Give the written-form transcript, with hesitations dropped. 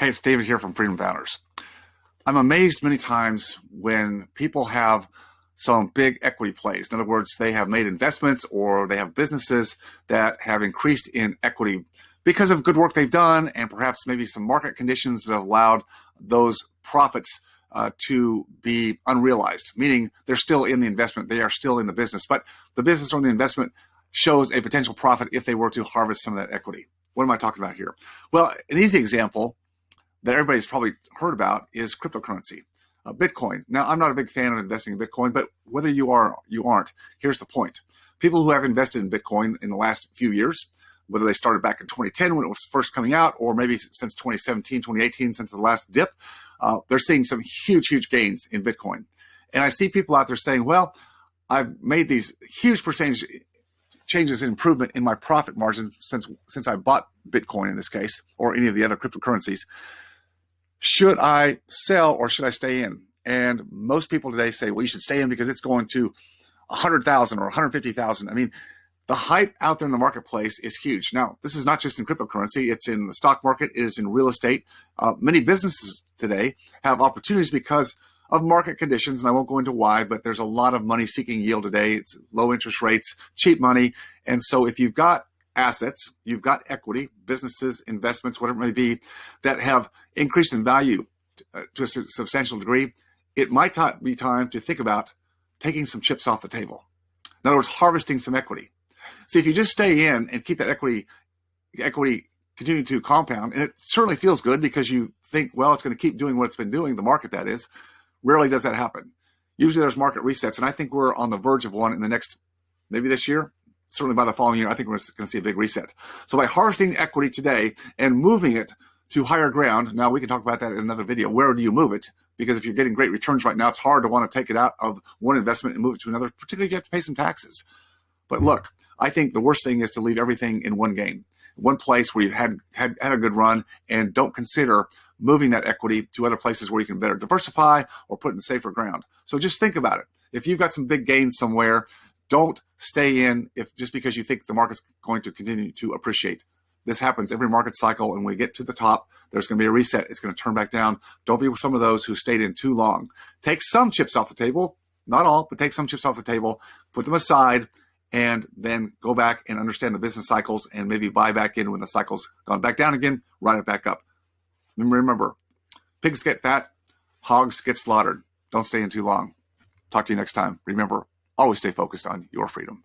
it's David here from Freedom Founders. I'm amazed many times when people have some big equity plays. In other words, they have made investments or they have businesses that have increased in equity because of good work they've done and perhaps maybe some market conditions that have allowed those profits to be unrealized, meaning they're still in the investment, they are still in the business, but the business or the investment shows a potential profit if they were to harvest some of that equity. What am I talking about here? Well, an easy example that everybody's probably heard about is cryptocurrency, Bitcoin. Now, I'm not a big fan of investing in Bitcoin, but whether you are or you aren't, here's the point. People who have invested in Bitcoin in the last few years, whether they started back in 2010 when it was first coming out, or maybe since 2017, 2018, since the last dip, they're seeing some huge gains in Bitcoin. And I see people out there saying, well, I've made these huge percentage changes in improvement in my profit margin since I bought Bitcoin in this case, or any of the other cryptocurrencies. Should I sell or should I stay in? And most people today say, well, you should stay in because it's going to 100,000 or 150,000. I mean, the hype out there in the marketplace is huge. Now, this is not just in cryptocurrency. It's in the stock market. It is in real estate. Many businesses today have opportunities because of market conditions, and I won't go into why, but there's a lot of money seeking yield today. It's low interest rates, cheap money. And so if you've got assets, you've got equity, businesses, investments, whatever it may be, that have increased in value to a substantial degree, it might be time to think about taking some chips off the table. In other words, harvesting some equity. See, if you just stay in and keep that equity continue to compound, and it certainly feels good because you think, well, it's going to keep doing what it's been doing, the market that is, rarely does that happen. Usually there's market resets, and I think we're on the verge of one in the next, maybe this year, certainly by the following year, I think we're going to see a big reset. So by harvesting equity today and moving it to higher ground, now we can talk about that in another video. Where do you move it? Because if you're getting great returns right now, it's hard to want to take it out of one investment and move it to another, particularly if you have to pay some taxes. But look, I think the worst thing is to leave everything in one game, one place where you've had a good run, and don't consider moving that equity to other places where you can better diversify or put it in safer ground. So just think about it. If you've got some big gains somewhere, don't stay in just because you think the market's going to continue to appreciate. This happens every market cycle. When we get to the top, there's going to be a reset. It's going to turn back down. Don't be with some of those who stayed in too long. Take some chips off the table, not all, but take some chips off the table, put them aside, and then go back and understand the business cycles and maybe buy back in when the cycle's gone back down again, ride it back up. Remember, pigs get fat, hogs get slaughtered. Don't stay in too long. Talk to you next time. Remember, always stay focused on your freedom.